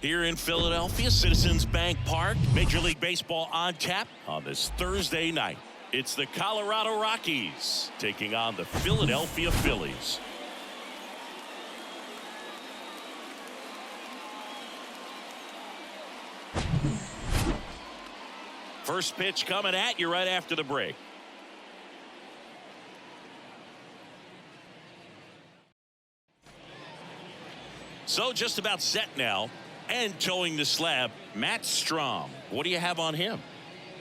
Here in Philadelphia, Citizens Bank Park, Major League Baseball on tap on this Thursday night. It's the Colorado Rockies taking on the Philadelphia Phillies. First pitch coming at you right after the break. So just about set now. And towing the slab, Matt Strom. What do you have on him?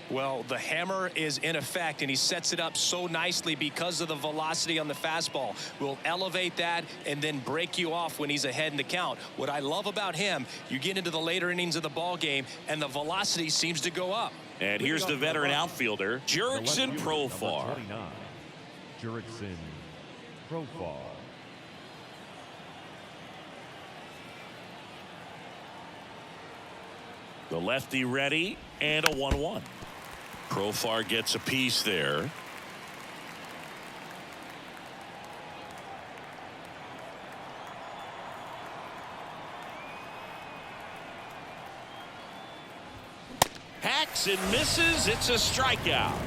Well, the hammer is in effect, and he sets it up so nicely because of the velocity on the fastball. Will elevate that and then break you off when he's ahead in the count. What I love about him, you get into the later innings of the ball game, and the velocity seems to go up. And here's the veteran outfielder, Jurickson Profar. Jurickson Profar. The lefty ready, and a 1-1. Profar gets a piece there. Hacks and misses. It's a strikeout.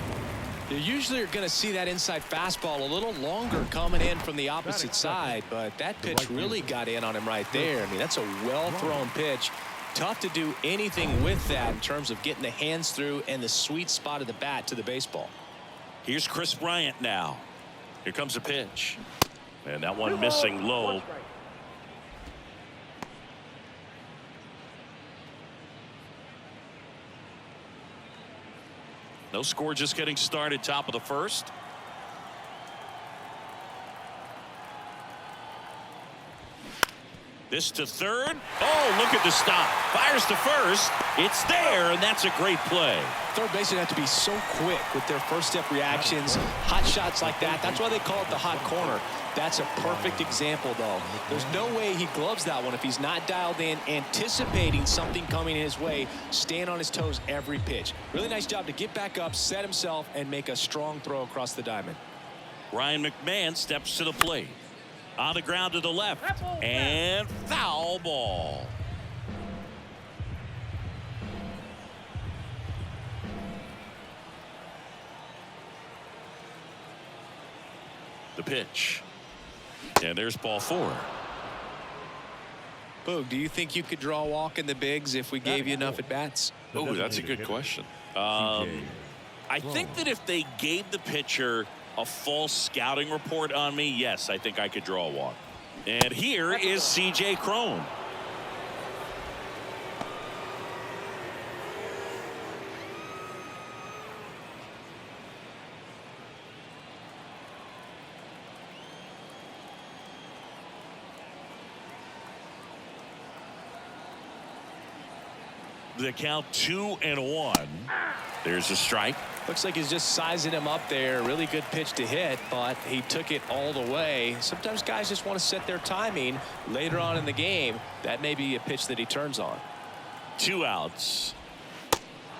You usually are going to see that inside fastball a little longer coming in from the opposite side, but that pitch really got in on him right there. I mean, that's a well-thrown pitch. Tough to do anything with that in terms of getting the hands through and the sweet spot of the bat to the baseball. Here's Chris Bryant now. Here comes a pitch. And that one missing low. No score, just getting started, top of the first. This to third. Oh, look at the stop. Fires to first. It's there, and that's a great play. Third basemen have to be so quick with their first step reactions. Hot shots like that. That's why they call it the hot corner. That's a perfect example, though. There's no way he gloves that one if he's not dialed in, anticipating something coming his way, staying on his toes every pitch. Really nice job to get back up, set himself, and make a strong throw across the diamond. Ryan McMahon steps to the plate. On the ground to the left, and foul ball. The pitch. And there's ball 4. Boog, do you think you could draw a walk in the bigs if we gave you enough at-bats? Oh, that's a good question. I think that if they gave the pitcher a false scouting report on me, yes, I think I could draw a walk. And here is C.J. Cron. The count 2-1. There's a strike. Looks like he's just sizing him up there. Really good pitch to hit, but he took it all the way. Sometimes guys just want to set their timing later on in the game. That may be a pitch that he turns on. 2 outs.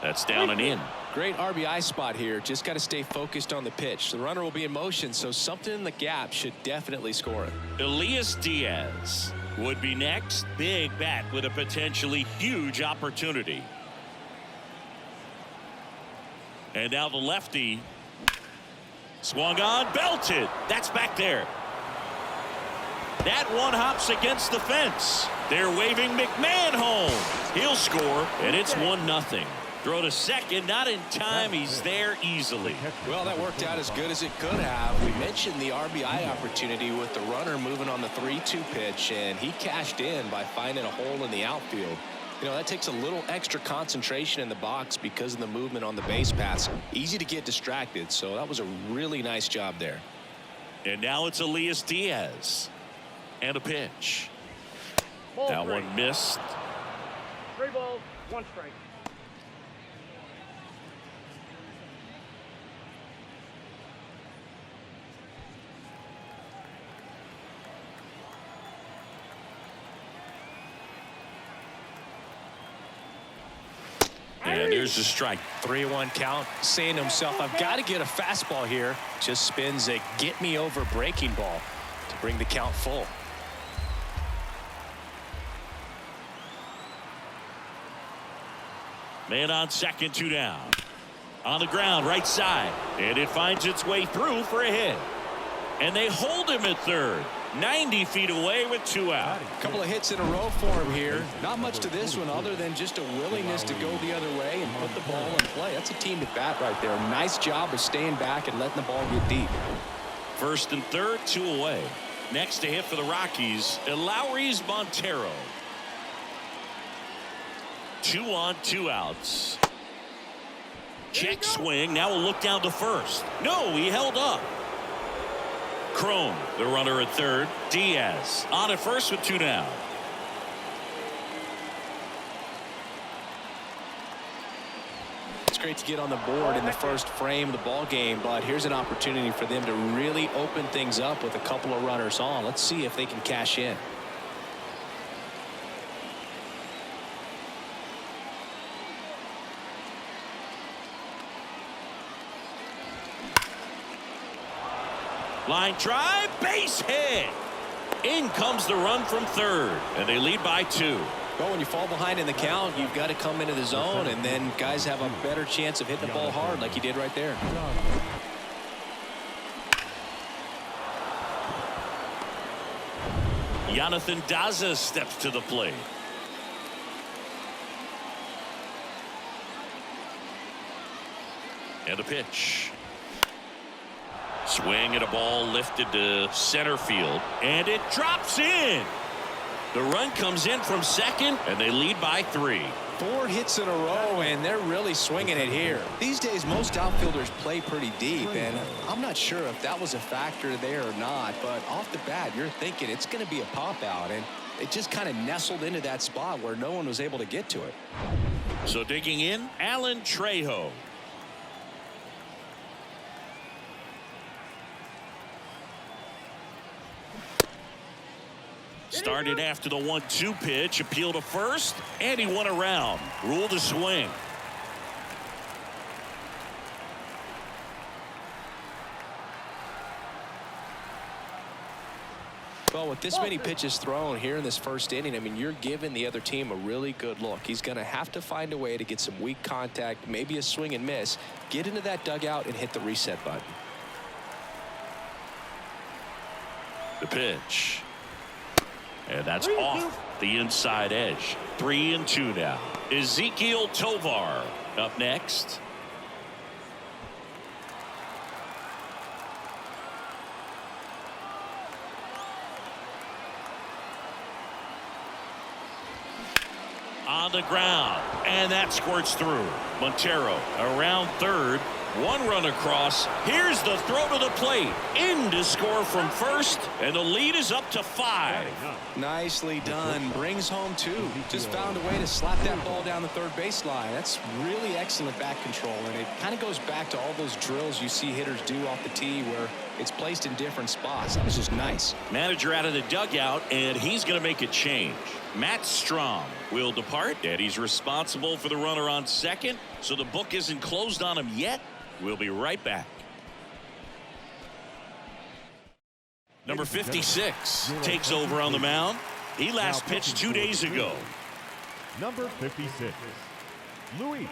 That's down and in. Great RBI spot here. Just got to stay focused on the pitch. The runner will be in motion, so something in the gap should definitely score it. Elias Diaz would be next. Big bat with a potentially huge opportunity. And now the lefty swung on, belted. That's back there. That one hops against the fence. They're waving McMahon home. He'll score, and it's 1-0. Throw to second, not in time. He's there easily. Well, that worked out as good as it could have. We mentioned the RBI opportunity with the runner moving on the 3-2 pitch, and he cashed in by finding a hole in the outfield. You know, that takes a little extra concentration in the box because of the movement on the base paths. Easy to get distracted, so that was a really nice job there. And now it's Elias Diaz. And a pitch. That one missed. 3 balls, 1 strike. And there's the strike. 3-1 count, saying to himself, I've got to get a fastball here. Just spins a get me over breaking ball to bring the count full. Man on second, 2 down. On the ground, right side. And it finds its way through for a hit. And they hold him at third. 90 feet away with 2 out. A couple of hits in a row for him here. Not much to this one other than just a willingness to go the other way and put the ball in play. That's a team at bat right there. Nice job of staying back and letting the ball get deep. First and third, 2 away. Next to hit for the Rockies, Lowry's Montero. 2 on, 2 outs. Check swing. Now we'll look down to first. No, he held up. Crone, the runner at third. Diaz on at first with 2 down. It's great to get on the board in the first frame of the ball game, but here's an opportunity for them to really open things up with a couple of runners on. Let's see if they can cash in. Line drive, base hit. In comes the run from third, and they lead by 2. Well, when you fall behind in the count, you've got to come into the zone, and then guys have a better chance of hitting the ball hard like he did right there. Jonathan Daza steps to the plate. And a pitch. Swing and a ball lifted to center field, and it drops in. The run comes in from second, and they lead by 3. 4 hits in a row, and they're really swinging it here. These days, most outfielders play pretty deep, and I'm not sure if that was a factor there or not, but off the bat, you're thinking it's going to be a pop out, and it just kind of nestled into that spot where no one was able to get to it. So digging in, Alan Trejo. Started after the 1-2 pitch, appeal to first, and he won around. Ruled a swing. Well, with this many pitches thrown here in this first inning, I mean, you're giving the other team a really good look. He's going to have to find a way to get some weak contact, maybe a swing and miss, get into that dugout and hit the reset button. The pitch. And that's off the inside edge. 3-2 now. Ezekiel Tovar up next. On the ground, and that squirts through. Montero around third. 1 run across. Here's the throw to the plate. In to score from first, and the lead is up to 5. Nicely done. Brings home 2. Just found a way to slap that ball down the third baseline. That's really excellent back control, and it kind of goes back to all those drills you see hitters do off the tee where it's placed in different spots. That was just nice. Manager out of the dugout, and he's going to make a change. Matt Strom will depart, and he's responsible for the runner on second, so the book isn't closed on him yet. We'll be right back. Number 56 takes over on the mound. He last pitched 2 days ago. Number 56, Luis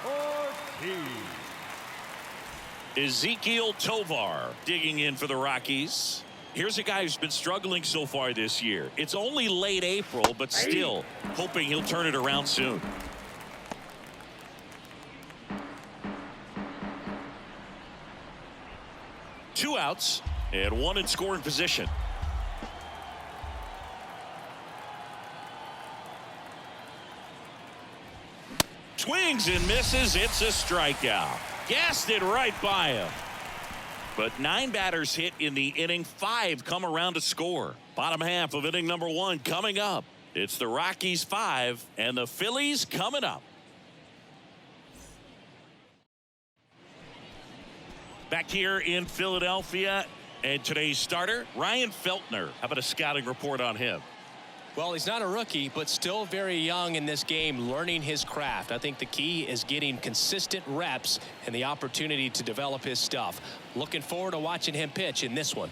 Ortiz. Ezekiel Tovar digging in for the Rockies. Here's a guy who's been struggling so far this year. It's only late April, but still hoping he'll turn it around soon. Two outs and 1 in scoring position. Swings and misses. It's a strikeout. Gassed it right by him. But 9 batters hit in the inning. 5 come around to score. Bottom half of inning number 1 coming up. It's the Rockies 5 and the Phillies coming up. Back here in Philadelphia, and today's starter, Ryan Feltner. How about a scouting report on him? Well, he's not a rookie, but still very young in this game, learning his craft. I think the key is getting consistent reps and the opportunity to develop his stuff. Looking forward to watching him pitch in this one.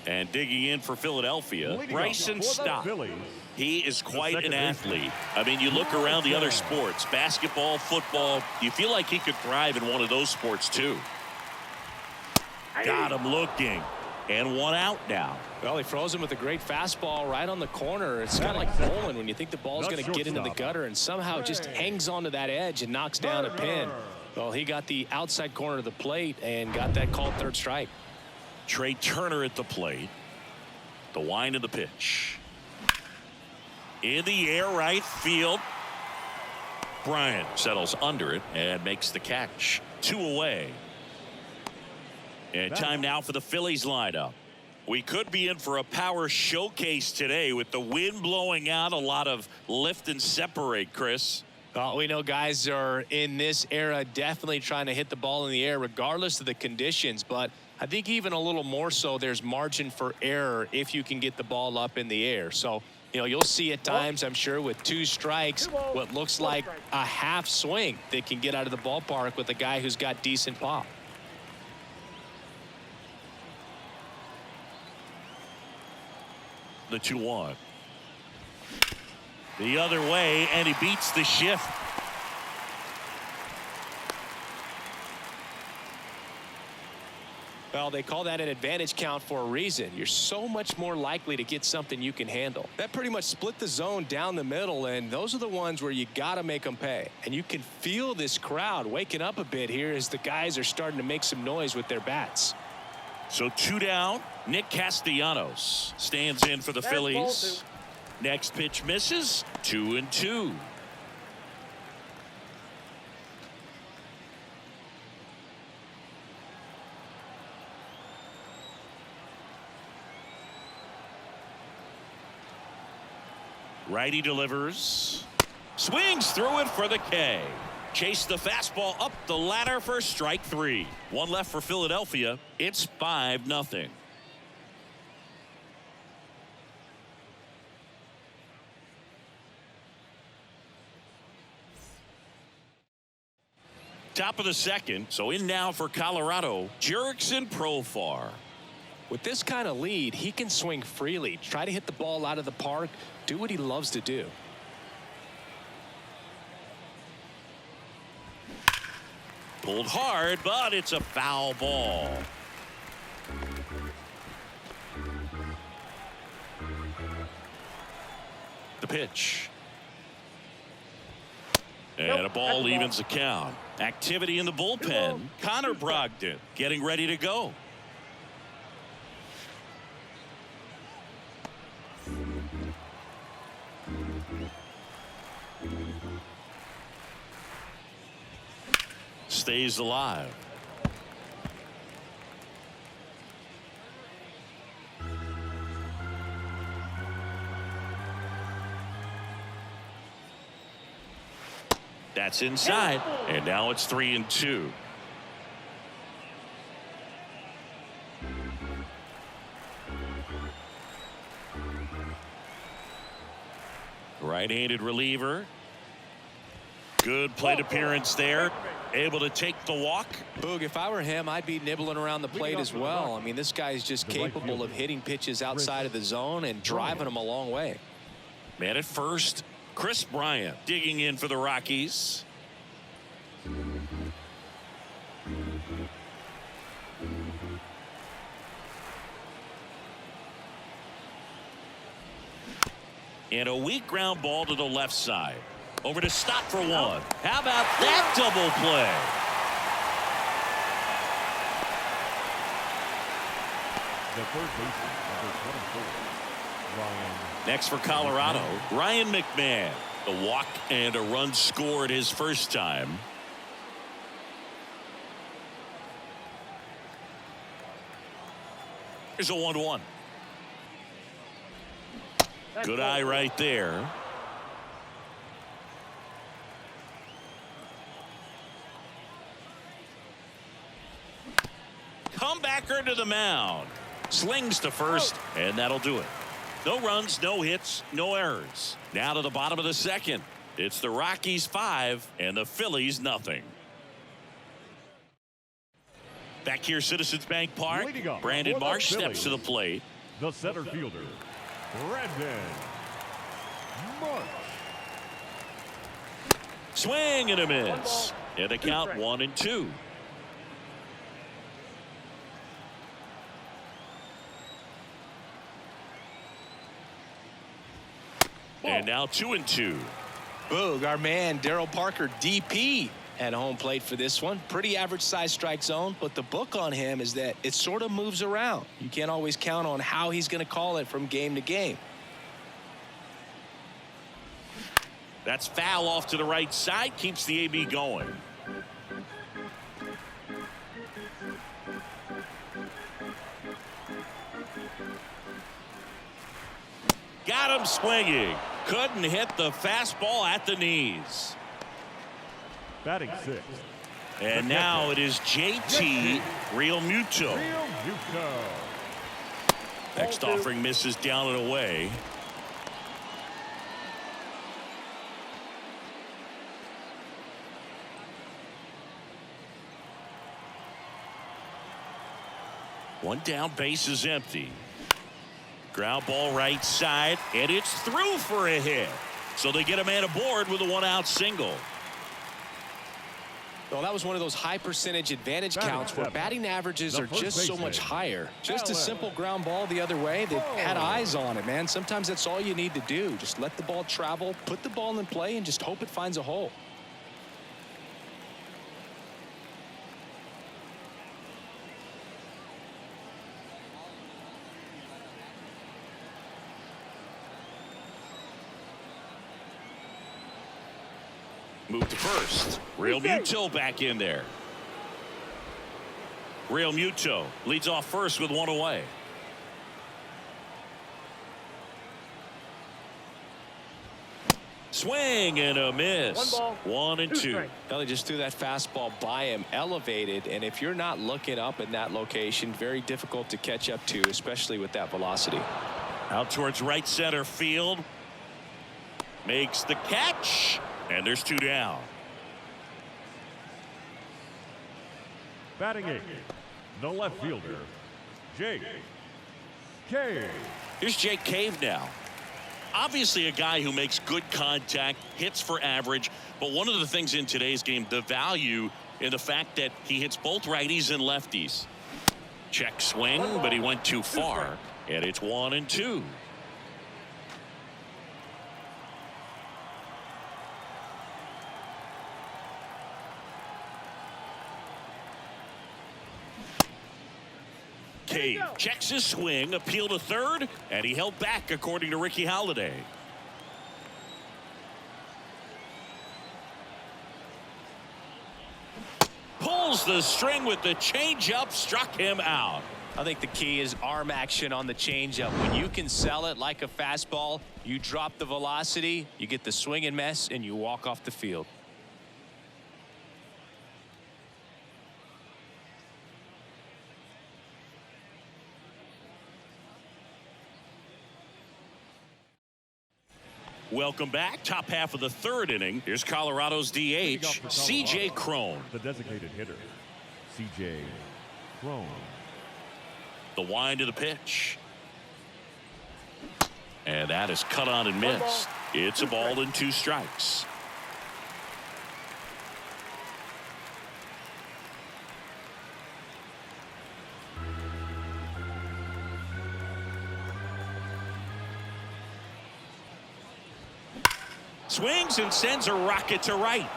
And digging in for Philadelphia, Leading off Bryson for the Stott. Phillies, He is quite an second athlete. I mean, you look around the other sports, basketball, football, you feel like he could thrive in one of those sports too. Got him looking. And one out now. Well, he froze him with a great fastball right on the corner. It's kind of like bowling when you think the ball's going to get into the gutter and somehow just hangs onto that edge and knocks down a pin. Well, he got the outside corner of the plate and got that called third strike. Trey Turner at the plate. The wind of the pitch. In the air, right field. Bryant settles under it and makes the catch. 2 away. And time now for the Phillies lineup. We could be in for a power showcase today with the wind blowing out. A lot of lift and separate, Chris. Well, we know guys are in this era definitely trying to hit the ball in the air regardless of the conditions, but I think even a little more so there's margin for error if you can get the ball up in the air. So, you know, you'll see at times, I'm sure, with 2 strikes, what looks like a half swing that can get out of the ballpark with a guy who's got decent pop. The 2-1. The other way, and he beats the shift. Well, they call that an advantage count for a reason. You're so much more likely to get something you can handle. That pretty much split the zone down the middle, and those are the ones where you got to make them pay. And you can feel this crowd waking up a bit here as the guys are starting to make some noise with their bats. So 2 down. Nick Castellanos stands in for the Phillies. Next pitch misses. 2-2. Righty delivers. Swings through it for the K. Chase the fastball up the ladder for strike 3. 1 left for Philadelphia. It's 5-0. Top of the second. So in now for Colorado, Jurickson Profar. With this kind of lead, he can swing freely, try to hit the ball out of the park, do what he loves to do. Pulled hard, but it's a foul ball. The pitch. And a ball evens the count. Activity in the bullpen. Connor Brogdon getting ready to go. Stays alive. That's inside, and now it's 3-2. Right-handed reliever. Good plate appearance there. Able to take the walk. Boog, if I were him, I'd be nibbling around the plate as well. I mean, this guy's just capable of hitting pitches outside of the zone and driving them a long way. Man at first, Chris Bryant digging in for the Rockies. And a weak ground ball to the left side. Over to Stott for 1. How about that double play? The third baseman, number 24, Ryan. Next for Colorado, Ryan McMahon. The walk and a run scored his first time. Here's a 1-1. Good eye right there. Comebacker to the mound. Slings to first, and that'll do it. No runs, no hits, no errors. Now to the bottom of the second. It's the Rockies 5 and the Phillies nothing. Back here, Citizens Bank Park. Brandon Marsh steps to the plate. The center fielder, Brandon March. Swing and a miss. And the count 1-2. And now 2-2. Boog, our man Darryl Parker, DP, at home plate for this one. Pretty average size strike zone, but the book on him is that it sort of moves around. You can't always count on how he's going to call it from game to game. That's foul off to the right side, keeps the AB going. Got him swinging. Couldn't hit the fastball at the knees. Batting sixth. And now it is JT Realmuto. Next offering misses down and away. One down, base is empty. Ground ball right side, and it's through for a hit. So they get a man aboard with a one-out single. Well, that was one of those high percentage advantage counts where batting averages are just so much higher. Just a simple ground ball the other way. They had eyes on it, man. Sometimes that's all you need to do. Just let the ball travel, put the ball in play, and just hope it finds a hole. Move to first. Realmuto back in there. Realmuto leads off first with one away. Swing and a miss. 1-2. Well, they just threw that fastball by him, elevated, and if you're not looking up in that location, very difficult to catch up to, especially with that velocity. Out towards right center field. Makes the catch. And there's two down. Batting eighth, the left fielder, Jake Cave. Here's Jake Cave now. Obviously a guy who makes good contact, hits for average, but one of the things in today's game, the value in the fact that he hits both righties and lefties. Check swing, but he went too far, and it's 1-2. Cave checks his swing, appeal to third, and he held back according to Ricky Holiday. Pulls the string with the changeup, struck him out. I think the key is arm action on the changeup. When you can sell it like a fastball, you drop the velocity, you get the swing and miss, and you walk off the field. Welcome back. Top half of the third inning. Here's Colorado's DH, C.J. Cron. The designated hitter, C.J. Cron. The wind of the pitch. And that is cut on and missed. It's a ball and 2 strikes. Swings and sends a rocket to right.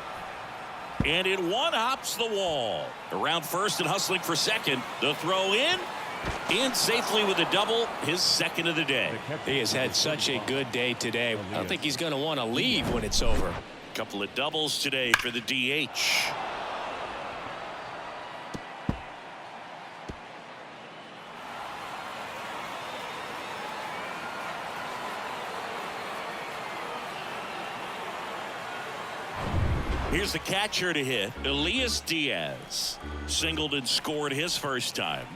And it one-hops the wall. Around first and hustling for second. The throw in safely with a double, his second of the day. He has had such a good day today. I don't think he's going to want to leave when it's over. A couple of doubles today for the DH. Here's the catcher to hit, Elias Diaz. Singled and scored his first time.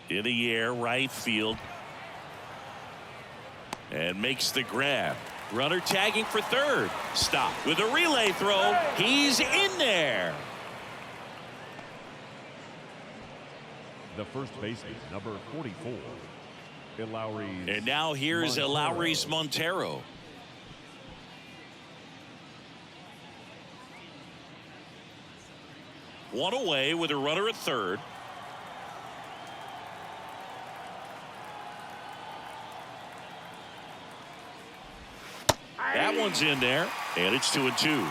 In the air, right field. And makes the grab. Runner tagging for third. Stop with a relay throw. He's in there. The first baseman, number 44. Lowry's And now here's Lowry's Montero. One away with a runner at third. That one's in there, and it's 2-2.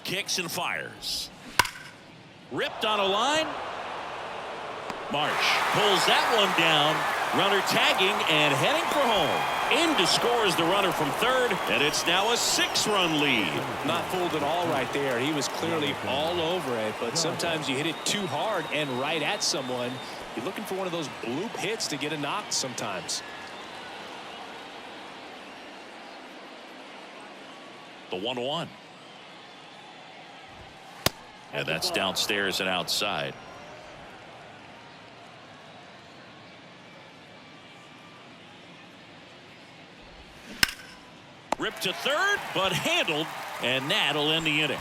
Kicks and fires. Ripped on a line. Marsh pulls that one down. Runner tagging and heading for home. In to score is the runner from third, and it's now a 6-run lead. Not fooled at all right there. He was clearly all over it, but sometimes you hit it too hard and right at someone. You're looking for one of those bloop hits to get a knock sometimes. The 1-1. And that's downstairs and outside. Ripped to third, but handled, and that'll end the inning.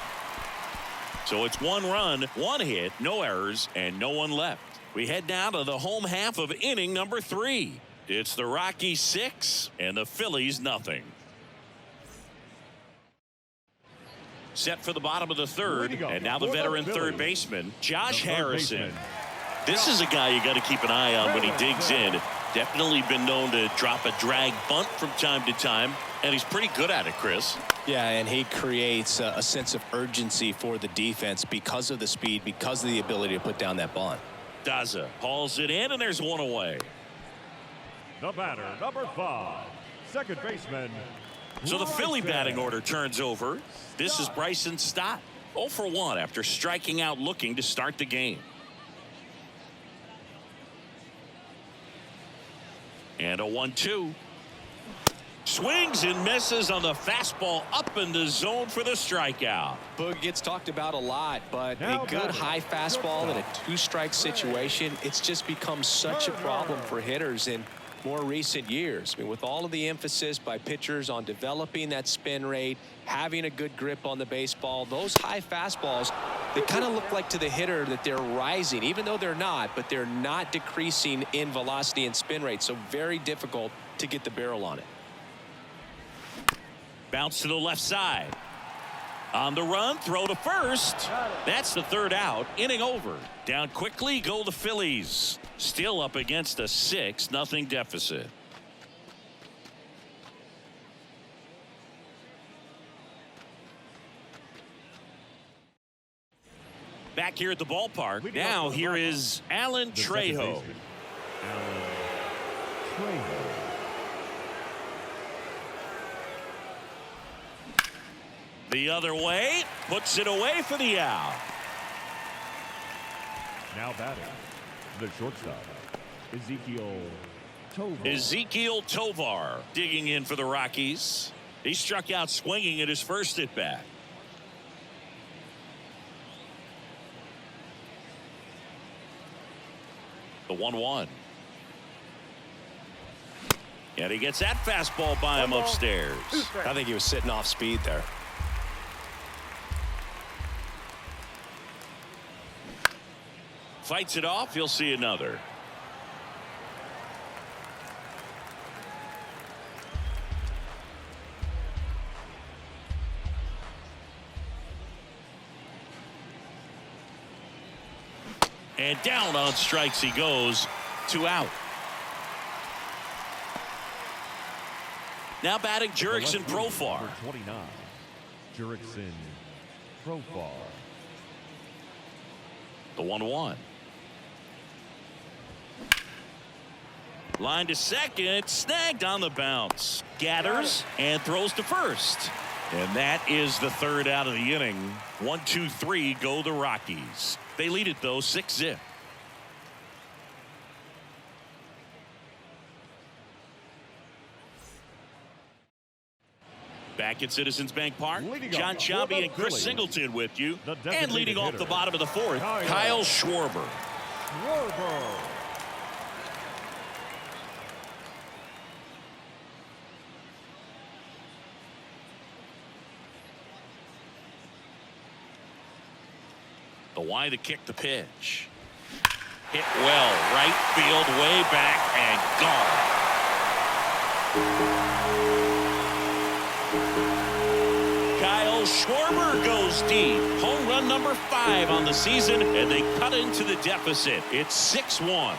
So it's 1 run, 1 hit, no errors, and no one left. We head now to the home half of inning number 3. It's the Rockies 6 and the Phillies nothing. Set for the bottom of the third, and now the veteran third baseman, Josh Harrison. This is a guy you got to keep an eye on when he digs in. Definitely been known to drop a drag bunt from time to time, and he's pretty good at it, Chris. Yeah, and he creates a sense of urgency for the defense because of the speed, because of the ability to put down that bunt. Daza hauls it in, and there's 1 away. The batter, number 5, second baseman. So the Philly batting order turns over. This is Bryson Stott, 0 for 1 after striking out looking to start the game. And a 1-2. Swings and misses on the fastball up in the zone for the strikeout. Boog gets talked about a lot, but a good high fastball in a 2-strike situation, it's just become such a problem for hitters in more recent years. I mean, with all of the emphasis by pitchers on developing that spin rate, having a good grip on the baseball, those high fastballs, they kind of look like to the hitter that they're rising, even though they're not, but they're not decreasing in velocity and spin rate. So very difficult to get the barrel on it. Bounce to the left side. On the run, throw to first. That's the 3rd out. Inning over. Down quickly go the Phillies. Still up against a 6-0 deficit. Back here at the ballpark. Now here is Alan Trejo. The other way, puts it away for the out. Now batting, the shortstop, Ezekiel Tovar digging in for the Rockies. He struck out swinging at his first at bat. The 1-1. And he gets that fastball by him upstairs. I think he was sitting off speed there. Fights it off. He'll see another. And down on strikes he goes. 2 out. Now batting Jurickson Profar. 29. Jurickson Profar. The 1-1. Line to second, snagged on the bounce. Gathers and throws to first. And that is the 3rd out of the inning. 1, 2, 3 go the Rockies. They lead it though 6-0. Back at Citizens Bank Park, John Sciambi and Chris Singleton with you. And leading off the bottom of the 4th, Kyle Schwarber. The wide to kick the pitch. Hit well, right field, way back, and gone. Kyle Schwarber goes deep. Home run number 5 on the season, and they cut into the deficit. It's 6-1.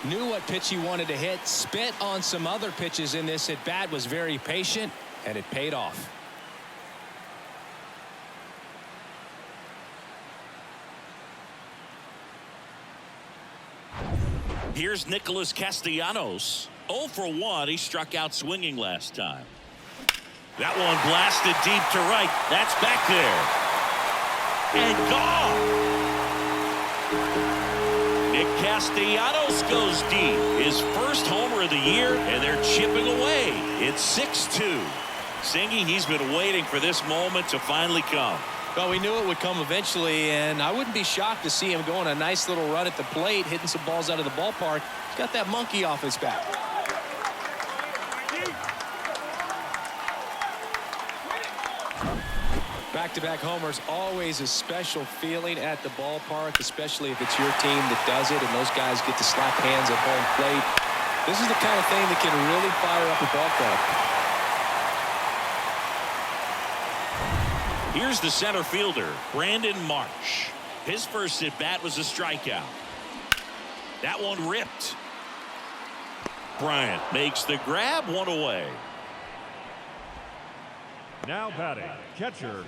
Knew what pitch he wanted to hit, spit on some other pitches in this at bat, was very patient, and it paid off. Here's Nicholas Castellanos. 0 for 1. He struck out swinging last time. That one blasted deep to right. That's back there. And gone. Nick Castellanos goes deep. His first homer of the year, and they're chipping away. It's 6-2. Singy, he's been waiting for this moment to finally come. Well, we knew it would come eventually, and I wouldn't be shocked to see him go on a nice little run at the plate, hitting some balls out of the ballpark. He's got that monkey off his back. Back-to-back homers, always a special feeling at the ballpark, especially if it's your team that does it, and those guys get to slap hands at home plate. This is the kind of thing that can really fire up a ball club. Here's the center fielder, Brandon Marsh. His first at-bat was a strikeout. That one ripped. Bryant makes the grab, one away. Now batting, catcher,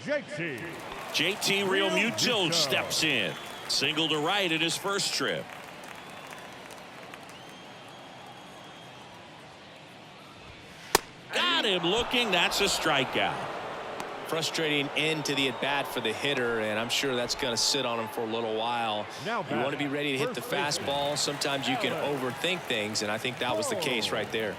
JT. JT Realmuto steps in. Single to right at his first trip. Got him looking. That's a strikeout. Frustrating end to the at-bat for the hitter, and I'm sure that's going to sit on him for a little while. You want to be ready to hit the fastball. Sometimes you can overthink things, and I think that was the case right there.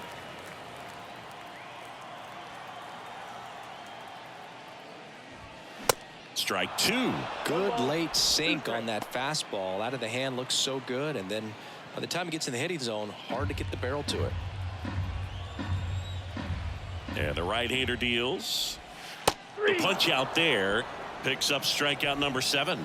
Strike 2. Good late sink on that fastball. Out of the hand, looks so good, and then by the time it gets in the hitting zone, hard to get the barrel to it. And the right-hander deals. The punch out there picks up strikeout number 7.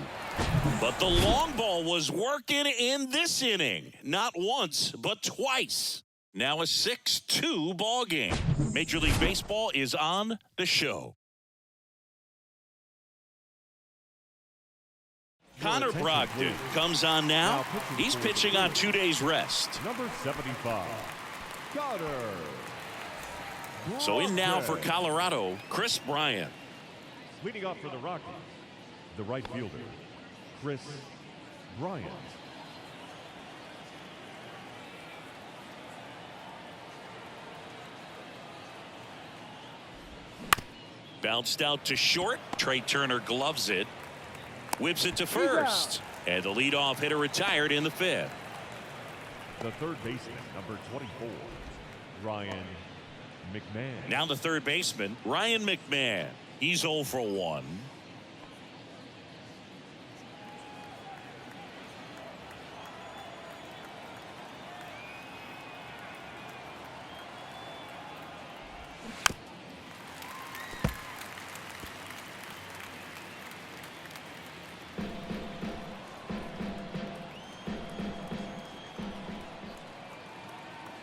But the long ball was working in this inning. Not once, but twice. Now a 6-2 ball game. Major League Baseball is on the show. Connor Brogdon comes on now. He's pitching on 2 days rest. Number 75, Connor. So in now for Colorado, Chris Bryant. Leading off for the Rockies, the right fielder, Chris Bryant. Bounced out to short. Trey Turner gloves it. Whips it to first. And the leadoff hitter retired in the 5th. The third baseman, number 24, Ryan McMahon. Now the third baseman, Ryan McMahon. He's 0 for 1.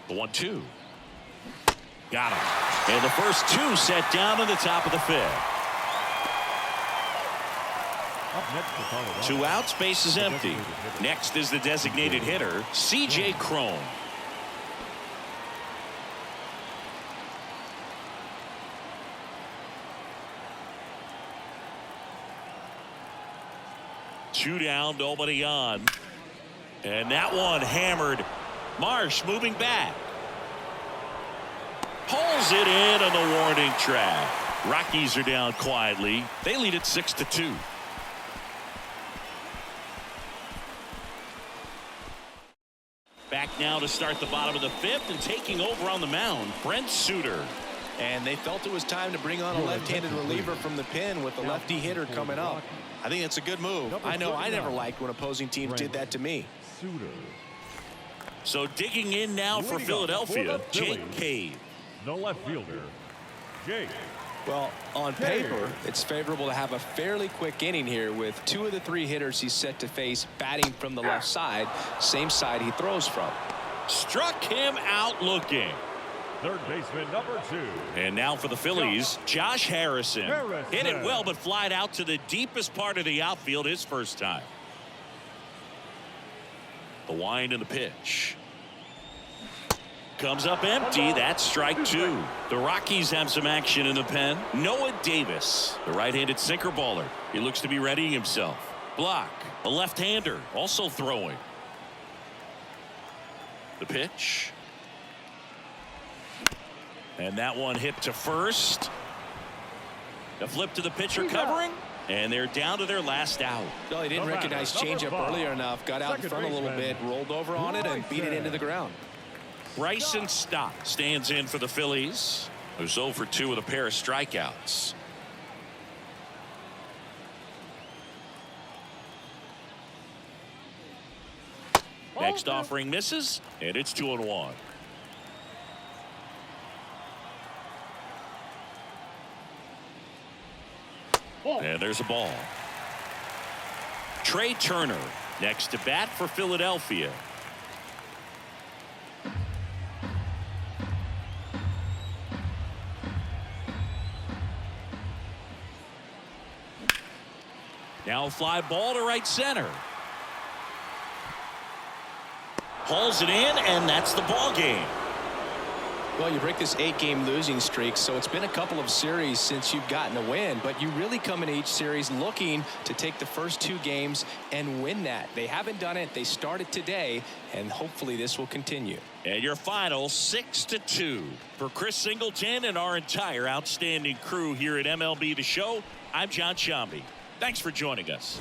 The 1-2. Got him. And the first 2 set down in the top of the 5th. Up next for Colorado. 2 outs, base is empty. Next is the designated hitter, C.J. Cron. Two down, nobody on. And that one hammered. Marsh moving back. Pulls it in on the warning track. Rockies are down quietly. They lead it 6-2. Back now to start the bottom of the 5th, and taking over on the mound, Brent Suter. And they felt it was time to bring on a left-handed reliever from the pen with a lefty hitter coming up. I think it's a good move. I know I never liked when opposing teams did that to me. So digging in now for Philadelphia, Jake Cave. The left fielder, Jake. Well, on paper, it's favorable to have a fairly quick inning here with 2 of the 3 hitters he's set to face batting from the left side, same side he throws from. Struck him out looking. Third baseman number 2. And now for the Phillies, Josh Harrison. Hit it well, but flied out to the deepest part of the outfield his first time. The wind and the pitch. Comes up empty. That's strike 2. The Rockies have some action in the pen. Noah Davis, the right-handed sinker baller. He looks to be readying himself. Block. A left-hander also throwing. The pitch. And that one hit to first. The flip to the pitcher covering. And they're down to their last out. Well, he didn't recognize changeup earlier enough. Got out in front a little bit, rolled over on it, and beat it into the ground. Bryson Stott stands in for the Phillies, who's 0 for 2 with a pair of strikeouts. Next offering misses, and it's 2-1. And there's a ball. Trey Turner next to bat for Philadelphia. Now a fly ball to right center. Hauls it in, and that's the ball game. Well, you break this 8-game losing streak, so it's been a couple of series since you've gotten a win, but you really come into each series looking to take the first 2 games and win that. They haven't done it. They started today, and hopefully this will continue. And your final 6-2. For Chris Singleton and our entire outstanding crew here at MLB The Show, I'm John Shambi. Thanks for joining us.